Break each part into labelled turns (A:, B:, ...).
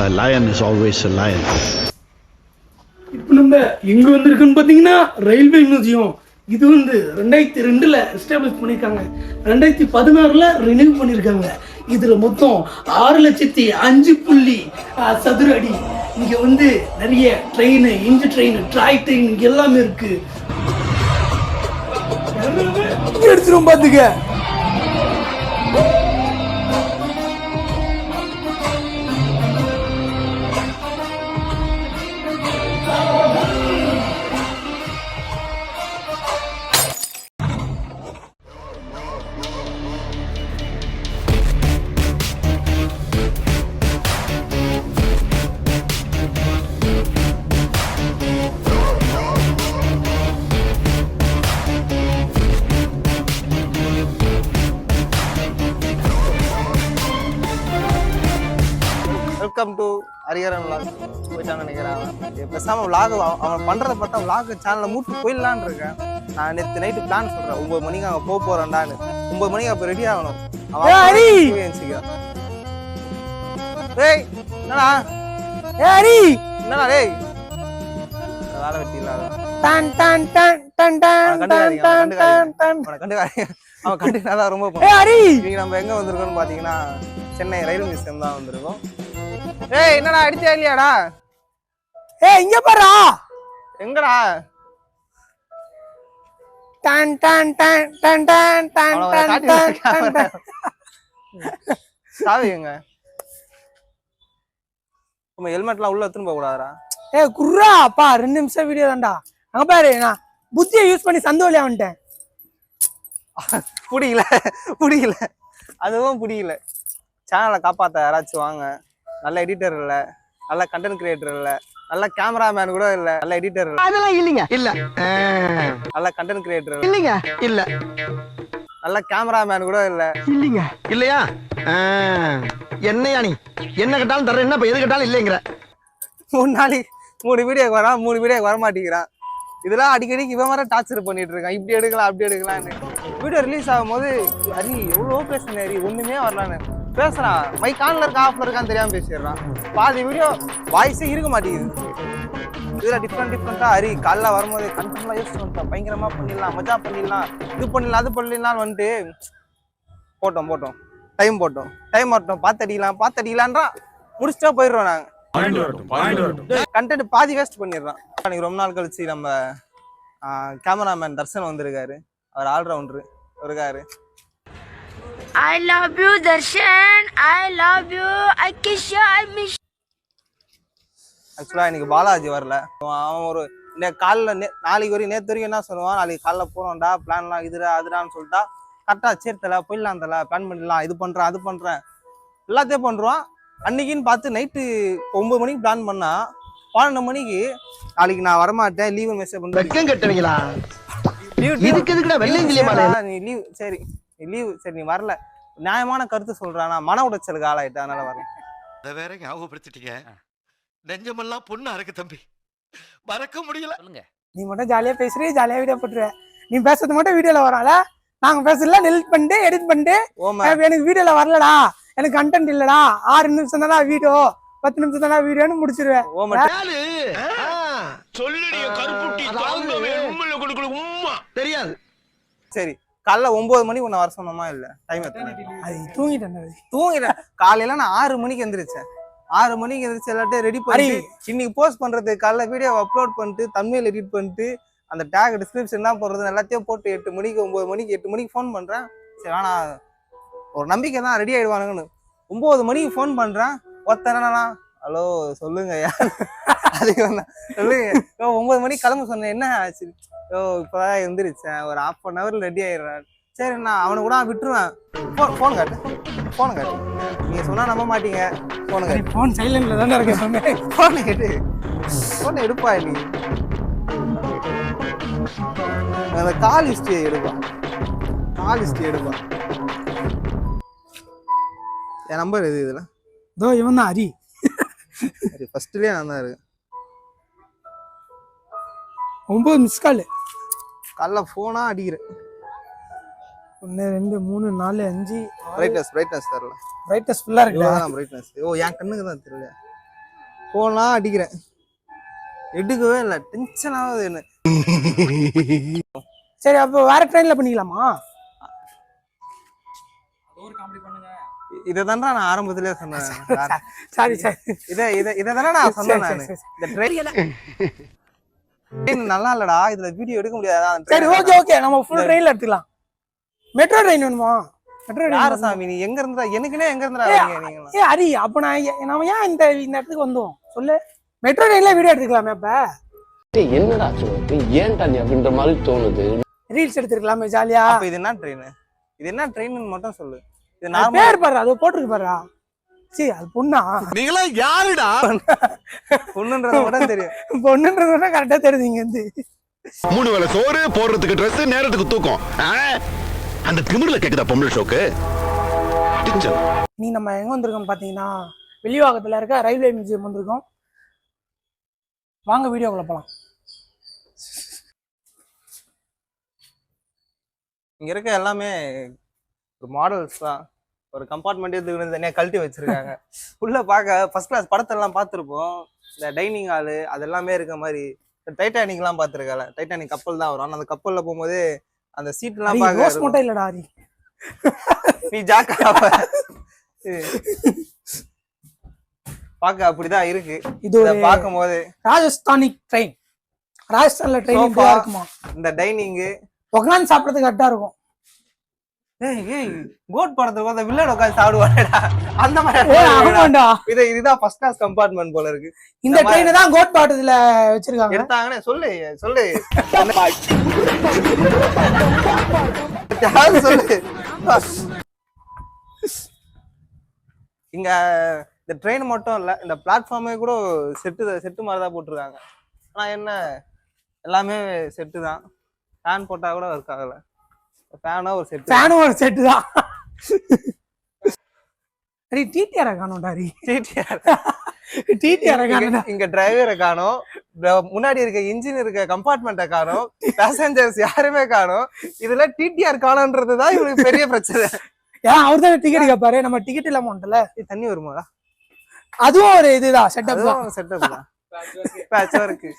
A: A lion is always a lion.
B: இப்போ நம்ம எங்க வந்திருக்குன்னு பார்த்தீங்கன்னா ரயில்வே மியூசியம். இது வந்து 2002ல் எஸ்டாப்ளிஷ் பண்ணியிருக்காங்க, 2016ல் ரினியூ பண்ணியிருக்காங்க. இதில் மொத்தம் 6,05,000 சதுர அடி. இங்கே வந்து நிறைய train, engine train, toy train எல்லாமே இருக்கு. எடுத்துரும் பார்த்துக்க.
C: Welcome to Hariharan vlog. போயிட்டான்னு நினைக்கிறேன். பேசாமல் விளாக் அவன் பண்ணுறத பார்த்தா விளாக் சேனலில் மூட்டு போயிடலான்னு இருக்கேன். நான் நேற்று நைட்டு பிளான் சொல்கிறேன், 9 மணிக்கு அங்கே போக போகிறேன்டான்னு. 9 மணிக்கு அப்போ ரெடி ஆகணும். டேய் என்னடா, என்னடா டேய் வேலை வெட்டி இல்லாத அவன் கண்டிப்பாக ரொம்ப இன்னைக்கு நம்ம எங்கே வந்திருக்கோம்னு பார்த்தீங்கன்னா சென்னை ரயில் மியூசியம் தான் வந்திருக்கோம். ஏய் என்னடா அடிச்சா இல்லையாடா?
B: இங்க பாரா.
C: எங்கடா?
B: Done done done done done done done.
C: சாவி எங்க? நம்ம ஹெல்மெட்லாம் உள்ள எடுத்துன்னு போக கூடாதுடா.
B: குர்ரா அப்பா 2 நிமிஷம் வீடியோ தான்டா. அங்க பாரு, நான் புத்தியை யூஸ் பண்ணி சந்தோலியா வந்துட்டேன்.
C: புடிக்கல அதுவும் புடிக்கல. சேனலை காப்பாற்ற யாராச்சும் வாங்க. நல்ல எடிட்டர் இல்லை, நல்ல கண்டென்ட் கிரியேட்டர் இல்லை, நல்ல கேமராமேன் கூட இல்லை, நல்ல எடிட்டர் இல்லை,
D: அதெல்லாம் இல்லைங்க, இல்ல
C: நல்ல கண்டென்ட் கிரியேட்டர்
D: இல்லைங்க, இல்ல
C: நல்ல கேமராமேன் கூட இல்லை,
D: இல்லைங்க, இல்லையா? என்னையா நீ என்ன கேட்டாலும் தர, என்ன எது கேட்டாலும் இல்லைங்கிற.
C: 3 நாளைக்கு 3 வீடியோக்கு வரான், 3 வீடியோக்கு வரமாட்டேங்கிறான். இதெல்லாம் அடிக்கடிக்கு இவன் வர டார்ச்சர் பண்ணிட்டு இருக்கான். இப்படி எடுக்கலாம் அப்படி எடுக்கலான்னு. வீடியோ ரிலீஸ் ஆகும்போது ஹரி எவ்வளோ பேசுனேன், ஹரி ஒண்ணுமே வரலான்னு பேசுறான். மைக் ஆன்ல இருக்கா ஆஃப்ல இருக்கான்னு தெரியாம பேசிடுறான். பாதி வீடியோ வாய்ஸே இருக்க மாட்டேங்குது. இதுல டிஃப்ரெண்டா ஹரி காலைல வரும்போது கண்டென்ட்லாம் யோசிச்சு வந்துட்டான். பயங்கரமா பண்ணிடலாம், மஜா பண்ணிடலாம், இது பண்ணிடலாம் அது பண்ணிடலாம் வந்துட்டு போட்டோம் டைம் வரட்டும், பாத்தடிக்கலான்றா முடிச்சுட்டா போயிடுறோம். நாங்க கண்டென்ட் பாதி வேஸ்ட் பண்ணிடுறான். அன்னைக்கு ரொம்ப நாள் கழிச்சு நம்ம கேமராமேன் தர்ஷன் வந்திருக்காரு. அவர் ஆல்ரவுண்டரு இருக்காரு.
E: I love you, Darshan. I love you. I kiss you. I miss you.
C: ஆக்சுவலா இன்னைக்கு பாலாஜி வரல. அவன் ஒரு காலைல நாளைக்கு வரைக்கும் நேற்று வரைக்கும் என்ன சொல்லுவான், நாளைக்கு காலைல போறோம்டா, பிளான்லாம் இதுடா அதுடான்னு சொல்லிட்டா கரெக்டா சரி தல போயிடலாம், தல பிளான் பண்ணிடலாம், இது பண்றேன் அது பண்றேன் எல்லாத்தையும் பண்றான். அன்னைக்குன்னு பார்த்து நைட்டு 9 மணிக்கு பிளான் பண்ணா 12 மணிக்கு நாளைக்கு நான் வரமாட்டேன், லீவு மெசேஜ்
D: பண்ணுறேன்.
C: நீ லீவ் சரி லீவ் சரி நீ வரல, நியாயமான கருத்து சொல்றானா, மன உடைச்சலுக்கு ஆளாயிட்டா, அதனால வரேன்.
F: அதை வேற ஞாபகப்படுத்திட்டீங்க. நெஞ்சமெல்லாம் பொண்ணு அறக்கு தம்பி, மறக்க முடியல.
B: நீ மட்டும் ஜாலியா பேசுறீ, ஜாலியா வீடியோ போட்டுருவேன். நீ பேசுறது மட்டும் வீடியோல வரால, நாங்க பேசல நெல் பண்ணிட்டு எடிட் பண்ணிட்டு எனக்கு வீடியோல வரலடா, எனக்கு கண்டென்ட் இல்லடா, 6 நிமிஷம் தானே வீடியோ, 10 நிமிஷம் தானே வீடியோன்னு முடிச்சிருவேன்.
D: தெரியாது.
C: சரி காலைல 9 மணிக்கு உன்னை வர சொன்னோமா இல்ல? டைம் தூங்கிட்டேன். காலையில நான் 6 மணிக்கு எந்திரிச்சேன். 6 மணிக்கு எந்திரிச்சு எல்லாத்தையும் ரெடி பண்ணி இன்னைக்கு போஸ்ட் பண்றதுக்கு காலைல வீடியோ அப்லோட் பண்ணிட்டு தம்ப்நெயில் எடிட் பண்ணிட்டு அந்த டேக் டிஸ்கிரிப்ஷன் தான் போடுறது எல்லாத்தையும் போட்டு 8 மணிக்கு 8 மணிக்கு ஃபோன் பண்றேன். சரி ஆனா ஒரு நம்பிக்கை தான் ரெடி ஆயிடுவானுங்கன்னு 9 மணிக்கு ஃபோன் பண்றேன். ஒருத்தனா ஹலோ சொல்லுங்க அதுக்கு சொல்லுங்க 9 மணிக்கு கிளம்ப சொன்னேன். என்ன ஆச்சு? இப்பதான் எந்திரிச்சேன், ஒரு 1/2 hour ரெடி ஆயிடுறேன். சரி நான் அவனை கூட விட்டுருவேன். போன் காட்டு நீங்க சொன்னா நம்ப மாட்டீங்க.
B: போன் சைலண்ட்ல தானே இருக்கு.
C: போன் கேட்டு போன் எடுப்பா, நீ அந்த கால் ஹிஸ்டரியை எடுப்பா. என் நம்பர் எது இதுல?
B: இதோ இவன் தான் ஹரி.
C: ஃபர்ஸ்ட்லயே நான் தான் இருக்கேன்.
B: 9 மிஸ் கால்.
C: காலைல போனா அடிக்கிறேன்.
B: 1 2 3 4 5
C: பிரைட்னஸ் தெரியல.
B: பிரைட்னஸ் ஃபுல்லா இருக்குடா.
C: பிரைட்னஸ் என் கண்ணுக்கு தான் தெரியல. போலாம் அடிக்கிறேன், எடுக்கவே இல்லை, டென்ஷன் ஆகுது என்ன.
B: சரி அப்போ வேற ட்ரெயின்ல பண்ணிக்கலாமா?
C: இதை தானே நான் ஆரம்பத்திலே சொன்னேன்.
B: சரி சரி
C: இதை தானே நான் சொன்னேன். நான் இந்த ட்ரெயின் நல்லா இல்லடா, இதுல வீடியோ எடுக்க முடியாது.
B: சரி ஓகே ஓகே, நம்ம ஃபுல் ட்ரெயின்ல எடுத்துக்கலாம். மெட்ரோ ட்ரெயின் வேணுமா? மெட்ரோ
C: யார
B: ட்ரெயின்
C: சாமி நீ எங்க இருந்தா எனக்குனே எங்க இருந்தா வரீங்க நீங்க?
B: ஏ ஹரி, அப்ப நாம ஏன் இந்த இடத்துக்கு வந்தோம் சொல்லு? மெட்ரோ ட்ரெயின்ல வீடியோ எடுத்துக்கலாமே. அப்ப
A: என்னடா சொல்றது, ஏன்டா நீ அப்படின்ற மாதிரி தோணுது?
B: ரீல்ஸ் எடுத்துக்கலாமே ஜாலியா.
C: அப்ப இது என்ன ட்ரெயின்? இது என்ன ட்ரெயின்னு மட்டும் சொல்லு. இது
B: நான் பேர் பாரு, அது போட்டுருக்கு பாருடா. சரி அது பொண்ணா?
F: நீங்களா யாருடா?
C: பொண்ணுன்றது கூட தெரியும்.
B: பொண்ணுன்றது கூட கரெக்டா தெரியுது. இங்க இருந்து
G: 3 வேளை சோறு, போடுறதுக்கு ட்ரெஸ், நேரத்துக்கு தூக்கம். அந்த திமிர்ல கேக்குதா பொம்பளை ஷோக்கு?
B: நீ நம்ம எங்க வந்திருக்கோம் பாத்தீங்கன்னா, வெளிவாகத்துல இருக்க ரயில்வே மியூசியம் வந்திருக்கோம். வாங்க வீடியோக்குள்ள போலாம்.
C: இங்க இருக்க எல்லாமே ஒரு மாடல்ஸ் தான். ஒரு கம்பார்ட்மெண்ட்டே தனியாக கழட்டி வச்சிருக்காங்க. உள்ள பார்க்க ஃபர்ஸ்ட் கிளாஸ் படத்தெல்லாம் பார்த்துருப்போம். இந்த டைனிங் ஹாலு அது எல்லாமே இருக்க மாதிரி. டைட்டானிக்லாம் பார்த்துருக்கல, டைட்டானிக் கப்பல் தான் வரும். அந்த கப்பல்ல போகும்போது அந்த சீட்லாம் பார்க்க
B: மட்டும் இல்லடா ஹரி,
C: நீ ஜாக்கா பார்க்க அப்படிதான் இருக்கு.
B: இது
C: பார்க்கும்போது
B: ராஜஸ்தானி ட்ரெயின். ராஜஸ்தான்ல ட்ரெயின் இருக்குமா? இந்த
C: டைனிங்
B: உட்காந்து சாப்பிடறதுக்கு கரெக்டா இருக்கும்.
C: கோட் படத்துல வில்லன் உட்காந்து சாப்பிடுவாடா, அந்த மாதிரி. இதுதான் ஃபர்ஸ்ட் கிளாஸ் கம்பார்ட்மெண்ட் போல இருக்கு.
B: இந்த ட்ரெயின் தான் கோட் பாட்டத்துல வச்சிருக்காங்க.
C: எடுத்தாங்கன்னு சொல்லு சொல்லு சொல்லு. இங்க இந்த ட்ரெயின் மட்டும் இல்ல, இந்த பிளாட்ஃபார்மே கூட செட்டு மாதிரி தான் போட்டிருக்காங்க. ஆனா என்ன எல்லாமே செட்டு தான். ஃபேன் போட்டா கூட ஒர்க் ஆகல. ஃபேனும் ஒரு செட்டு தான். சரி டிடிஆர் காணோம்டா. டிடிஆர் காணோம். இங்க டிரைவரை காணோம், முன்னாடி இருக்க இன்ஜின் இருக்க கம்பார்ட்மெண்ட்டை காணோம், பேசஞ்சர்ஸ் யாருமே காணோம். இதுல டிடிஆர் காணோன்றதுதான் இவங்களுக்கு பெரிய பிரச்சனை.
B: ஏன் அவர் தானே டிக்கெட் கேட்பாரு, நம்ம டிக்கெட் இல்லாம உண்டல.
C: தண்ணி வருமாடா?
B: அதுவும் ஒரு இதுதான், செட்டப் தான்.
C: செட்டப் தான், பேட்சா இருக்கு.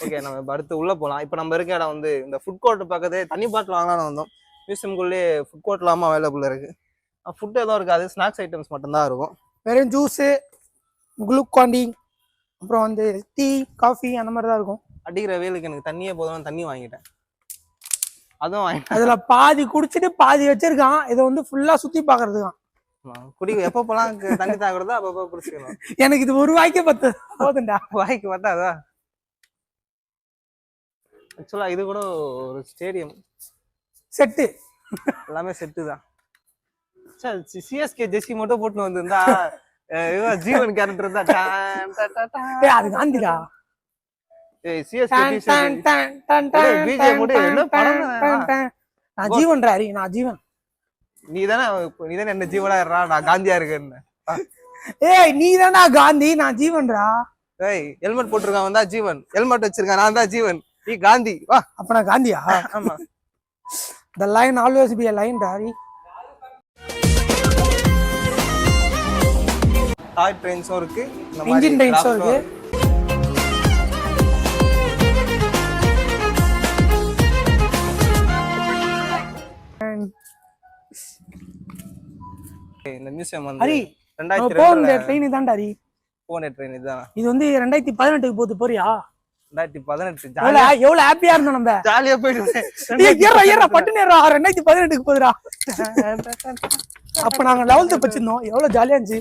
C: ஓகே, நம்ம அடுத்து உள்ள போலாம். இப்ப நம்ம இருக்க இடம் வந்து இந்த ஃபுட் கோர்ட் பக்கத்து. தண்ணி பாட்டில் வாங்கலாம்னு வந்தோம். மியூசியம்குள்ளே ஃபுட் கோர்ட் இல்லாம அவைலபிள் இருக்கு. ஃபுட் எதுவும் இருக்காது, ஸ்நாக்ஸ் ஐட்டம்ஸ் மட்டும்தான் இருக்கும்.
B: வெறும் ஜூஸு, குளுக்காண்டி, அப்புறம் வந்து டீ, காஃபி அந்த மாதிரி தான் இருக்கும்.
C: அடிக்கிற வேலுக்கு எனக்கு தண்ணியே போதும், தண்ணி வாங்கிட்டேன். அதுவும் வாங்கிட்டேன்.
B: அதுல பாதி குடிச்சிட்டு பாதி வச்சிருக்கான். இதை வந்து ஃபுல்லா சுத்தி பாக்குறதுதான்.
C: குடி எப்பப்பெல்லாம் தண்ணி தாக்குறதோ அப்பப்போ குடிச்சுக்கணும்.
B: எனக்கு இது ஒரு வாய்க்கே போதுண்டா.
C: வாய்க்கு பார்த்தா அதான். ஆக்சுவலா இது கூட ஒரு ஸ்டேடியம்
B: செட்டு,
C: எல்லாமே செட்டு தான். சிஎஸ்கே ஜெர்சி மட்டும் போட்டு வந்திருந்தா ஜீவன் கேரக்டர் தான்.
B: அது காந்திடா. நான் ஜீவன்டா ஹரி, நான் ஜீவன்.
C: நீதானே என்ன ஜீவனா இருறா, நான் காந்தியா இருக்கேன்னு.
B: ஏய் நீதானா காந்தி, நான் ஜீவன்டா.
C: ஏய் ஹெல்மெட் போட்டிருக்கான் வந்தா ஜீவன், ஹெல்மெட் வச்சிருக்கான் நான் தான் ஜீவன், நீ காந்தி. வா.
B: அப்ப நான் காந்தியா?
C: ஆமா.
B: The line always be a line, Dari.
C: டாய் ட்ரெயின்ஸும் இருக்கு,
B: இன்ஜின் ட்ரெயின்ஸும் இருக்கு.
C: இந்த மியூசியம் வந்து
B: ஹரி
C: 2002
B: ட்ரெயின் தான் டாரி.
C: போன ட்ரெயின் இதுதான்.
B: இது வந்து 2018க்கு போகுது. போறியா?
C: 2018
B: எவ்வளவு ஹாப்பியா இருந்தோம் நம்ம.
C: ஜாலியா போயிட்டு
B: ஏறா பட்டு நேரா 2018க்கு போகுதுடா. அப்ப நாங்க 11th படிச்சிருந்தோம். எவ்வளவு ஜாலியா இருந்துச்சு.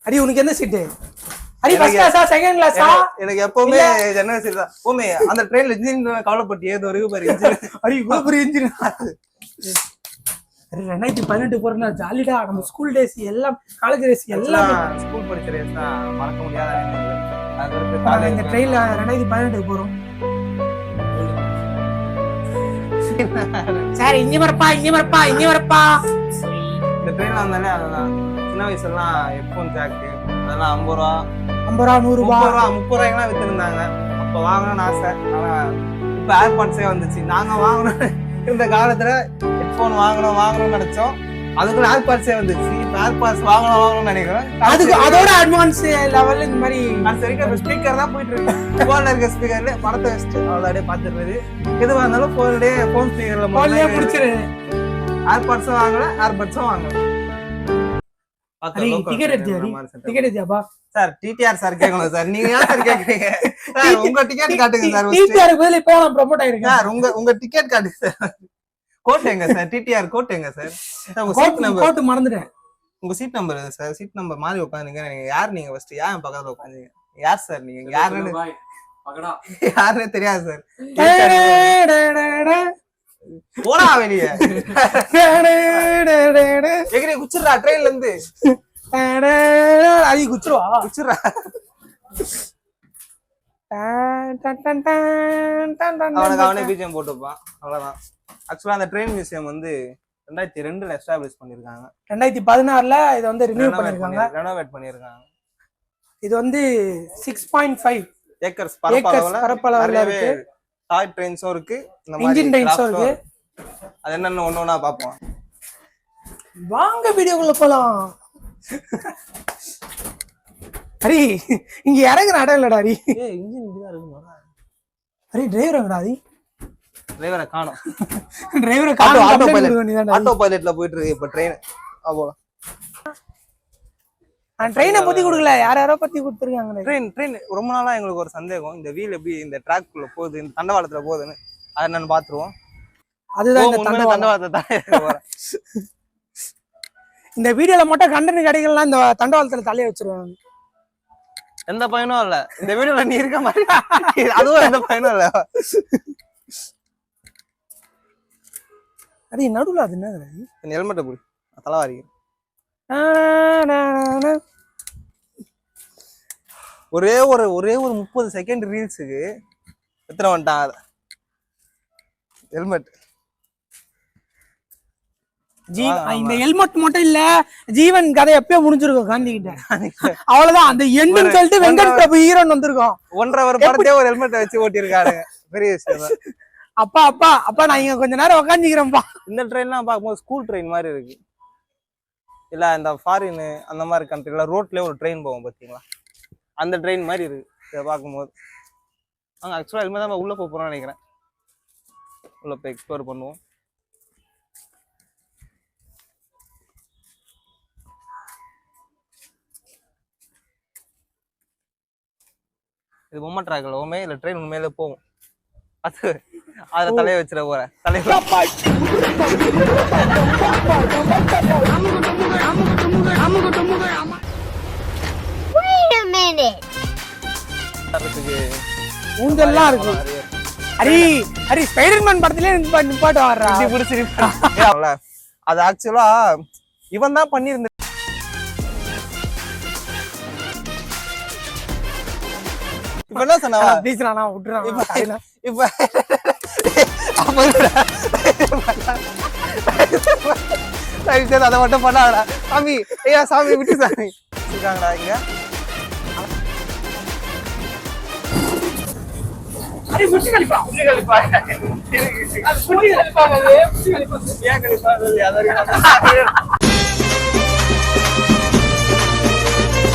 B: ஹரி உனக்கு என்ன சீட்டு? ஹரி ஃபர்ஸ்ட் கிளாஸா செகண்ட் கிளாஸா?
C: எனக்கு எப்பவுமே ஜன்னல் சீட் தான். ஓமே அந்த ட்ரெயின்ல இன்ஜின் கவலைப்பட்டு ஏதோ இருக்கு பாரு இன்ஜின்.
B: ஹரி இவ்வளவு பெரிய இன்ஜின். 2018 போறேன்னா ஜாலிடா. நம்ம ஸ்கூல் டேஸ் எல்லாம், காலேஜ் டேஸ் எல்லாம்,
C: ஸ்கூல் படிச்ச டேஸ் தான் மறக்க முடியாத
B: நினைவுகள். இந்த ட்ரெயின்ல 2018க்கு போறோம். சரி இங்க வரப்பா, இங்க வரப்பா, இங்க வரப்பா.
C: இந்த ட்ரெயின்ல வந்தாலே அதுதான். சின்ன வயசுலாம் ஹெட்போன் ஜாக்கு அதெல்லாம் 50 ரூபா 100 ரூபா 30 ரூபாய்க்குலாம் வித்துருந்தாங்க. அப்ப வாங்கணும்னு ஆசை. ஆனா இப்ப ஏர்பாட்ஸே வந்துச்சு. நாங்க வாங்கணும் இந்த காலத்துல ஹெட்போன் வாங்கணும்னு நினைச்சோம். அதுக்குள்ள ஏர்பாட்ஸே வந்துச்சு. இப்போ ஏர்பாட்ஸ் வாங்கணும்னு நினைக்கிறேன்.
B: அதுக்கு அதோட அட்வான்ஸ் லெவல்ல இந்த மாதிரி
C: அது வரைக்கும் ஸ்பீக்கர் தான் போயிட்டு இருக்கு. போன்ல இருக்க ஸ்பீக்கர்ல படத்தை வச்சுட்டு அவ்வளோ அப்படியே பார்த்துருது. எதுவாக இருந்தாலும் போன் ஸ்பீக்கர்ல
B: போன்லயே முடிச்சிரு.
C: ஏர்பாட்ஸும் வாங்கல, ஏர்பட்ஸும் வாங்கல.
B: டிக்கெட் எடுத்தியாப்பா?
C: சார் டிடிஆர் சார் கேட்கணும் சார். நீங்க ஏன் சார் கேக்குறீங்க சார்? உங்க டிக்கெட் காட்டுங்க சார்.
B: டிடிஆர் பதிலா இப்போ நான் ப்ரோமோட் ஆயிருக்கேன்
C: சார். உங்க டிக்கெட் காட்டுங்க சார். கோட் எங்க சார்? டிடிஆர் கோட் எங்க சார்? உங்க சீட் நம்பர்
B: கோட் மறந்துட்டேன்.
C: உங்க seat number sir. Seat number மாதிரி உட்காந்துங்க. நீங்க யார்? நீங்க ஃபர்ஸ்ட் யார் பக்கத்துல உட்காந்தீங்க? யார் சார் நீங்க? யாருன்னு யாருன்னு தெரியாது சார். போடா வெளியே. எங்க குச்சிடுறா ட்ரெயின்ல இருந்து.
B: அது குச்சிருவா
C: குச்சிடுறா. அவனே பிஜிஎம் போட்டுப்பான். அவ்வளவுதான். ஆக்சுவலா அந்த ட்ரெயின் மியூசியம் வந்து 2002ல எஸ்டாப்ளிஷ் பண்ணிருக்காங்க.
B: 2016ல இதை வந்து ரினியூ பண்ணிருக்காங்க,
C: ரெனோவேட் பண்ணிருக்காங்க.
B: இது வந்து 6.5
C: ஏக்கர்ஸ்
B: பரப்பளவுல இருக்கு.
C: டாய் ட்ரெயின்ஸும் இருக்கு, இந்த மாதிரி
B: இன்ஜின் ட்ரெயின்ஸும் இருக்கு.
C: அது என்னன்னு ஒண்ணா பாப்போம்.
B: வாங்க வீடியோக்குள்ள போலாம். ஹரி இங்க இறங்குற இடம் இல்லடா ஹரி.
C: இன்ஜின் இப்படிதான் இருக்குமா?
B: ஹரி டிரைவர் எங்கடா? ஹரி
C: டிரைவரை காணோம்.
B: டிரைவரை
C: ஆட்டோ பைலட்ல போயிட்டு இருக்கு இப்ப ட்ரெயின். அப்போ
B: ட்ரெயினை பத்தி கொடுக்கல, யாரோ பத்தி கொடுத்துருக்காங்க.
C: ட்ரெயின் ரொம்ப நாளா எங்களுக்கு ஒரு சந்தேகம், இந்த வீல் எப்படி இந்த ட்ராக் குள்ள போகுது, இந்த தண்டவாளத்துல போகுதுன்னு. அதை நான் பாத்துருவோம்.
B: அதுதான் இந்த
C: தண்டவாளத்தை தான்.
B: இந்த வீடியோல மட்டும் கண்டென்ட் கிடைக்கலாம், இந்த தண்டவாளத்துல தலைய வச்சிருவாங்க.
C: எந்த பயனும் இல்ல இந்த வீடியோல. நீ இருக்க மாதிரி அதுவும் எந்த பயனும் இல்ல.
B: அது நடுவுல அது என்ன
C: ஹெல்மெட்டை போடு, தலைவாரி. ஒரே ஒரு 30 செகண்ட் ரீல்ஸுக்கு எத்தனை வந்துட்டான் ஹெல்மெட்.
B: இந்த ஹெல்மெட் மட்டும் இல்ல, ஜீவன் கதை எப்பயோ முடிஞ்சிருக்கும் காந்தி கிட்ட. அவ்வளவுதான், அந்த எண்டுன்னு சொல்லிட்டு வெங்கட் பிரபு ஹீரோன் வந்திருக்கோம்.
C: 1.5 படத்தையே ஒரு ஹெல்மெட்டை வச்சு ஓட்டியிருக்காரு. பெரிய விஷயம்.
B: அப்பா நான் இங்க கொஞ்ச நேரம் உக்காந்துக்கிறேன்ப்பா.
C: இந்த ட்ரெயின்லாம் பார்க்கும்போது ஸ்கூல் ட்ரெயின் மாதிரி இருக்கு. இல்ல இந்த ஃபாரின் அந்த மாதிரி கண்ட்ரில ரோட்லயே ஒரு ட்ரெயின் போவோம் பாத்தீங்களா, அந்த ட்ரெயின் மாதிரி இருக்கு இதை பார்க்கும்போது. அங்க ஆக்சுவலா இனிமே தான் உள்ள போறோம்னு நினைக்கிறேன். உள்ள போய் எக்ஸ்ப்ளோர் பண்ணுவோம். இது பொம்மை ட்ராக்ல உண்மையே இல்ல, ட்ரெயின் உண்மையில போகும். அதுல தலையை வச்சிட போறேன்.
B: ஊஞ்சல்லாம் இருக்கு. ஹரி ஸ்பைடர்மேன் படத்திலே நிப்பாட்டு வர்றா.
C: அது ஆக்சுவலா இவன் தான் பண்ணியிருந்த. இப்ப என்ன சொன்னா
B: ப்ளீஸ் நான் விட்டுறேன்.
C: இப்ப அதை மட்டும் பண்ணாடா சாமி. ஐயா சாமி விட்டு சாமி இருக்காங்கடா இங்க.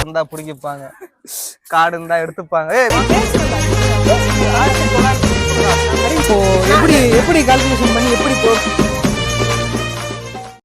C: இருந்தா புடிங்கிப்பாங்க, காடு இருந்தா எடுத்துப்பாங்க.
B: எப்படி கால்குலேஷன் பண்ணி எப்படி